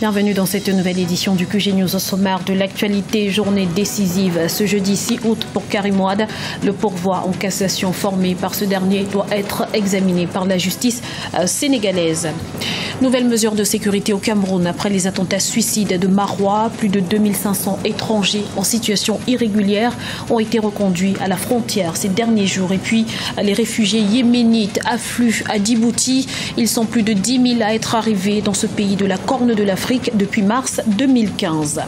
Bienvenue dans cette nouvelle édition du QG News. Au sommaire de l'actualité, journée décisive ce jeudi 6 août pour Karim Wade. Le pourvoi en cassation formé par ce dernier doit être examiné par la justice sénégalaise. Nouvelle mesure de sécurité au Cameroun après les attentats suicides de Maroua. Plus de 2500 étrangers en situation irrégulière ont été reconduits à la frontière ces derniers jours. Et puis les réfugiés yéménites affluent à Djibouti. Ils sont plus de 10 000 à être arrivés dans ce pays de la Corne de l'Afrique depuis mars 2015.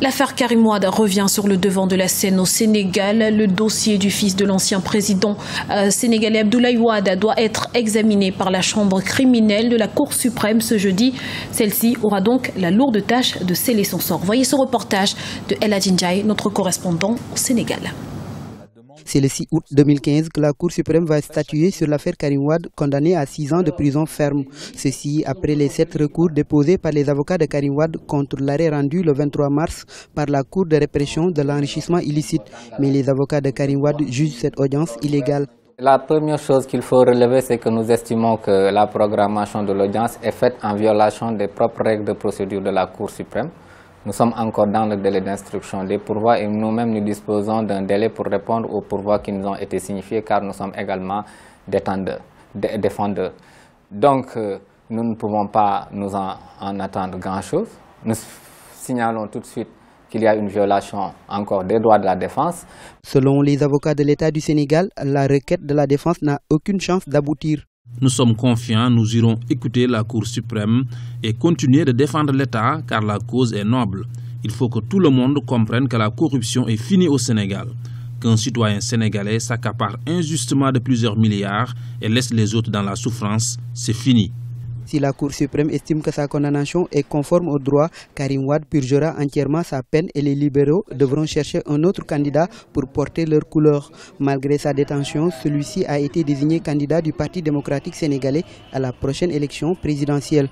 L'affaire Karim Wade revient sur le devant de la scène au Sénégal. Le dossier du fils de l'ancien président sénégalais Abdoulaye Wade doit être examiné par la chambre criminelle de la Cour suprême ce jeudi. Celle-ci aura donc la lourde tâche de sceller son sort. Voyez ce reportage de El Hadji Ndiaye, notre correspondant au Sénégal. C'est le 6 août 2015 que la Cour suprême va statuer sur l'affaire Karim Wade, condamné à 6 ans de prison ferme. Ceci après les 7 recours déposés par les avocats de Karim Wade contre l'arrêt rendu le 23 mars par la Cour de répression de l'enrichissement illicite. Mais les avocats de Karim Wade jugent cette audience illégale. La première chose qu'il faut relever, c'est que nous estimons que la programmation de l'audience est faite en violation des propres règles de procédure de la Cour suprême. Nous sommes encore dans le délai d'instruction des pourvois et nous-mêmes nous disposons d'un délai pour répondre aux pourvois qui nous ont été signifiés car nous sommes également défendeurs. Donc nous ne pouvons pas nous en attendre grand-chose. Nous signalons tout de suite qu'il y a une violation encore des droits de la défense. Selon les avocats de l'État du Sénégal, la requête de la défense n'a aucune chance d'aboutir. Nous sommes confiants, nous irons écouter la Cour suprême et continuer de défendre l'État car la cause est noble. Il faut que tout le monde comprenne que la corruption est finie au Sénégal. Qu'un citoyen sénégalais s'accapare injustement de plusieurs milliards et laisse les autres dans la souffrance, c'est fini. Si la Cour suprême estime que sa condamnation est conforme au droit, Karim Wade purgera entièrement sa peine et les libéraux devront chercher un autre candidat pour porter leur couleur. Malgré sa détention, celui-ci a été désigné candidat du Parti démocratique sénégalais à la prochaine élection présidentielle.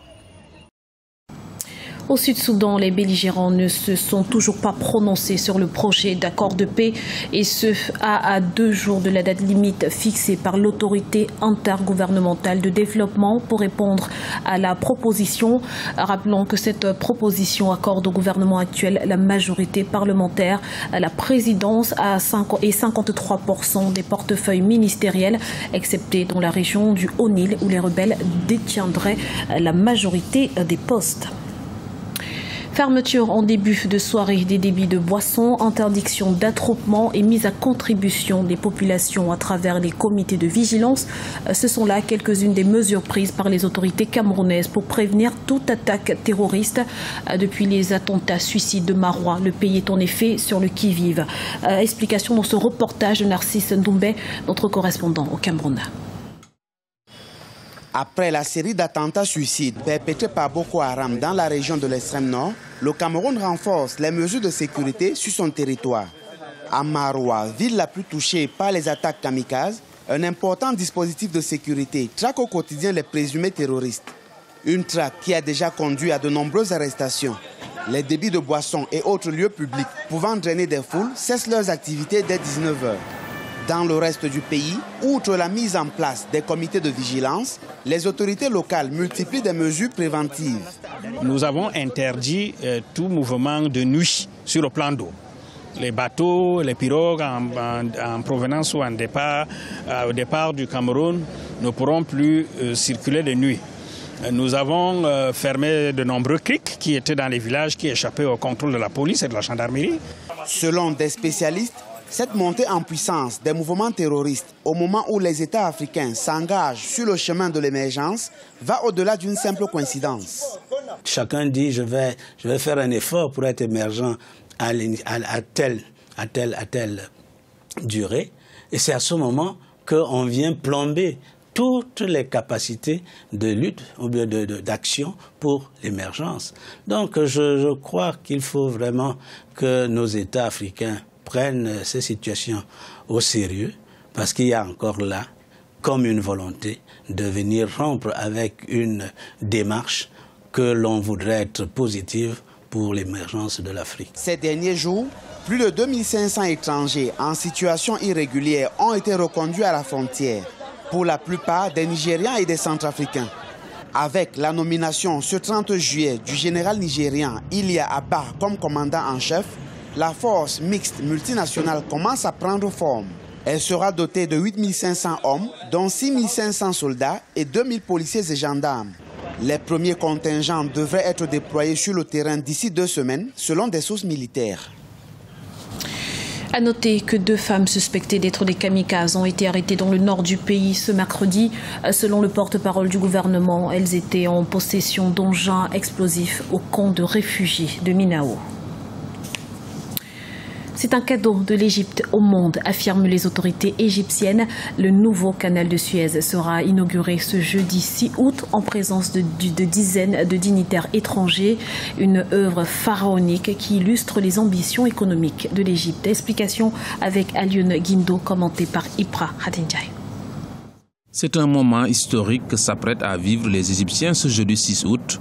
Au Sud-Soudan, les belligérants ne se sont toujours pas prononcés sur le projet d'accord de paix et ce à 2 jours de la date limite fixée par l'autorité intergouvernementale de développement pour répondre à la proposition. Rappelons que cette proposition accorde au gouvernement actuel la majorité parlementaire, la présidence et 53% des portefeuilles ministériels, excepté dans la région du Haut-Nil où les rebelles détiendraient la majorité des postes. Fermeture en début de soirée des débits de boissons, interdiction d'attroupement et mise à contribution des populations à travers les comités de vigilance. Ce sont là quelques-unes des mesures prises par les autorités camerounaises pour prévenir toute attaque terroriste. Depuis les attentats suicides de Maroua, le pays est en effet sur le qui-vive. Explication dans ce reportage de Narcisse Ndoumbé, notre correspondant au Cameroun. Après la série d'attentats suicides perpétrés par Boko Haram dans la région de l'extrême nord, le Cameroun renforce les mesures de sécurité sur son territoire. À Maroua, ville la plus touchée par les attaques kamikazes, un important dispositif de sécurité traque au quotidien les présumés terroristes. Une traque qui a déjà conduit à de nombreuses arrestations. Les débits de boissons et autres lieux publics pouvant drainer des foules cessent leurs activités dès 19h. Dans le reste du pays, outre la mise en place des comités de vigilance, les autorités locales multiplient des mesures préventives. Nous avons interdit tout mouvement de nuit sur le plan d'eau. Les bateaux, les pirogues en provenance ou au départ du Cameroun ne pourront plus circuler de nuit. Nous avons fermé de nombreux criques qui étaient dans les villages qui échappaient au contrôle de la police et de la gendarmerie. Selon des spécialistes, cette montée en puissance des mouvements terroristes au moment où les États africains s'engagent sur le chemin de l'émergence va au-delà d'une simple coïncidence. Chacun dit je vais faire un effort pour être émergent à telle durée et c'est à ce moment qu'on vient plomber toutes les capacités de lutte ou d'action pour l'émergence. Donc je crois qu'il faut vraiment que nos États africains prennent ces situations au sérieux parce qu'il y a encore là comme une volonté de venir rompre avec une démarche que l'on voudrait être positive pour l'émergence de l'Afrique. Ces derniers jours, plus de 2500 étrangers en situation irrégulière ont été reconduits à la frontière, pour la plupart des Nigérians et des Centrafricains. Avec la nomination ce 30 juillet du général nigérien Ilia Abba comme commandant en chef, la force mixte multinationale commence à prendre forme. Elle sera dotée de 8 500 hommes, dont 6 500 soldats et 2 000 policiers et gendarmes. Les premiers contingents devraient être déployés sur le terrain d'ici 2 semaines, selon des sources militaires. À noter que 2 femmes suspectées d'être des kamikazes ont été arrêtées dans le nord du pays ce mercredi. Selon le porte-parole du gouvernement, elles étaient en possession d'engins explosifs au camp de réfugiés de Minao. C'est un cadeau de l'Égypte au monde, affirment les autorités égyptiennes. Le nouveau canal de Suez sera inauguré ce jeudi 6 août en présence de dizaines de dignitaires étrangers. Une œuvre pharaonique qui illustre les ambitions économiques de l'Égypte. Explication avec Alioune Guindo, commenté par Ipra Hatinjai. C'est un moment historique que s'apprêtent à vivre les Égyptiens ce jeudi 6 août.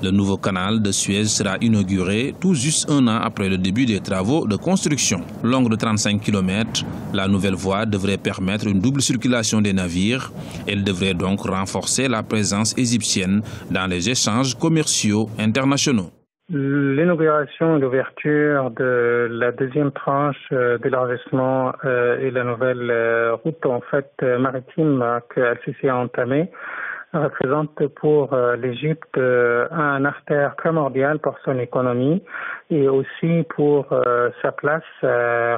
Le nouveau canal de Suez sera inauguré tout juste 1 an après le début des travaux de construction. Longue de 35 km, la nouvelle voie devrait permettre une double circulation des navires. Elle devrait donc renforcer la présence égyptienne dans les échanges commerciaux internationaux. L'inauguration et l'ouverture de la 2e tranche de l'enregistrement et la nouvelle route maritime que Al-Sisi a entamée représente pour l'Égypte un artère primordial pour son économie et aussi pour sa place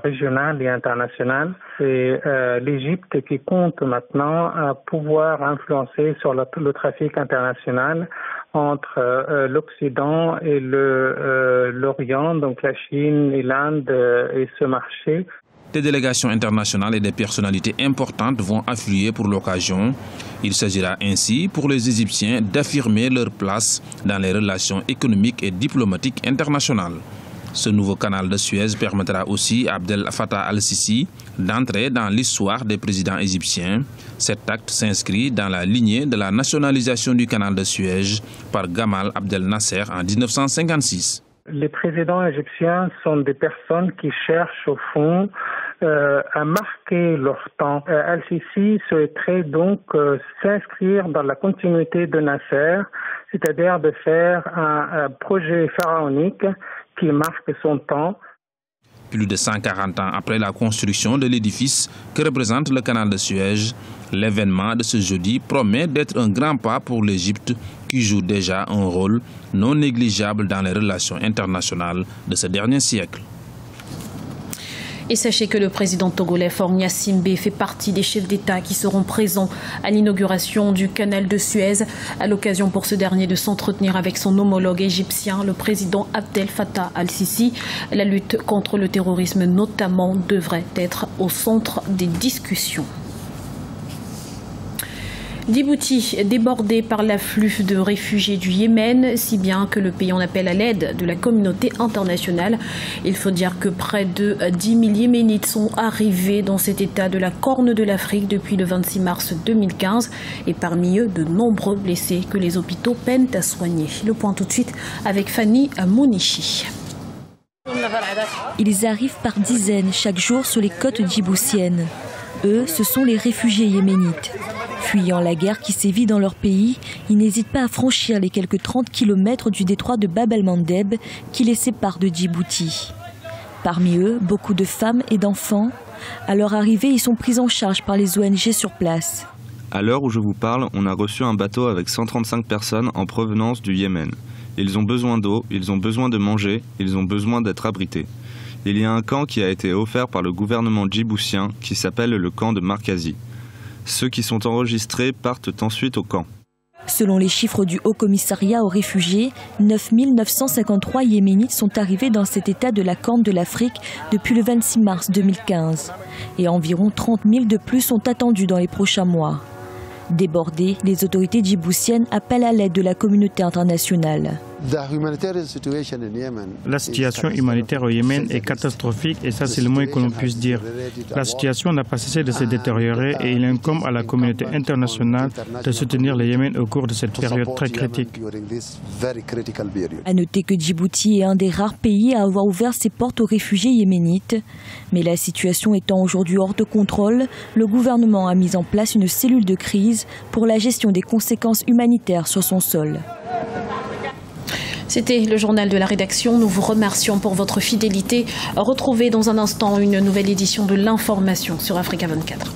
régionale et internationale. C'est l'Égypte qui compte maintenant à pouvoir influencer sur le trafic international entre l'Occident et l'Orient, donc la Chine et l'Inde et ce marché. Des délégations internationales et des personnalités importantes vont affluer pour l'occasion. Il s'agira ainsi pour les Égyptiens d'affirmer leur place dans les relations économiques et diplomatiques internationales. Ce nouveau canal de Suez permettra aussi à Abdel Fattah al-Sisi d'entrer dans l'histoire des présidents égyptiens. Cet acte s'inscrit dans la lignée de la nationalisation du canal de Suez par Gamal Abdel Nasser en 1956. Les présidents égyptiens sont des personnes qui cherchent au fond à marquer leur temps. Al-Sisi souhaiterait donc s'inscrire dans la continuité de Nasser, c'est-à-dire de faire un projet pharaonique qui marque son temps. Plus de 140 ans après la construction de l'édifice que représente le canal de Suez, l'événement de ce jeudi promet d'être un grand pas pour l'Égypte qui joue déjà un rôle non négligeable dans les relations internationales de ce dernier siècle. Et sachez que le président togolais Faure Gnassingbé fait partie des chefs d'État qui seront présents à l'inauguration du canal de Suez. À l'occasion pour ce dernier de s'entretenir avec son homologue égyptien, le président Abdel Fattah al-Sisi. La lutte contre le terrorisme notamment devrait être au centre des discussions. Djibouti débordé par l'afflux de réfugiés du Yémen, si bien que le pays en appelle à l'aide de la communauté internationale. Il faut dire que près de 10 000 Yéménites sont arrivés dans cet état de la Corne de l'Afrique depuis le 26 mars 2015 et parmi eux de nombreux blessés que les hôpitaux peinent à soigner. Le point tout de suite avec Fanny Mounichi. Ils arrivent par dizaines chaque jour sur les côtes djiboutiennes. Eux, ce sont les réfugiés yéménites. Fuyant la guerre qui sévit dans leur pays, ils n'hésitent pas à franchir les quelques 30 km du détroit de Bab el-Mandeb qui les sépare de Djibouti. Parmi eux, beaucoup de femmes et d'enfants. À leur arrivée, ils sont pris en charge par les ONG sur place. À l'heure où je vous parle, on a reçu un bateau avec 135 personnes en provenance du Yémen. Ils ont besoin d'eau, ils ont besoin de manger, ils ont besoin d'être abrités. Il y a un camp qui a été offert par le gouvernement djiboutien qui s'appelle le camp de Markazi. Ceux qui sont enregistrés partent ensuite au camp. Selon les chiffres du Haut Commissariat aux réfugiés, 9 953 Yéménites sont arrivés dans cet état de la Corne de l'Afrique depuis le 26 mars 2015. Et environ 30 000 de plus sont attendus dans les prochains mois. Débordées, les autorités djiboutiennes appellent à l'aide de la communauté internationale. La situation humanitaire au Yémen est catastrophique et ça c'est le moins que l'on puisse dire. La situation n'a pas cessé de se détériorer et il incombe à la communauté internationale de soutenir le Yémen au cours de cette période très critique. À noter que Djibouti est un des rares pays à avoir ouvert ses portes aux réfugiés yéménites. Mais la situation étant aujourd'hui hors de contrôle, le gouvernement a mis en place une cellule de crise pour la gestion des conséquences humanitaires sur son sol. C'était le journal de la rédaction. Nous vous remercions pour votre fidélité. Retrouvez dans un instant une nouvelle édition de l'information sur Africa 24.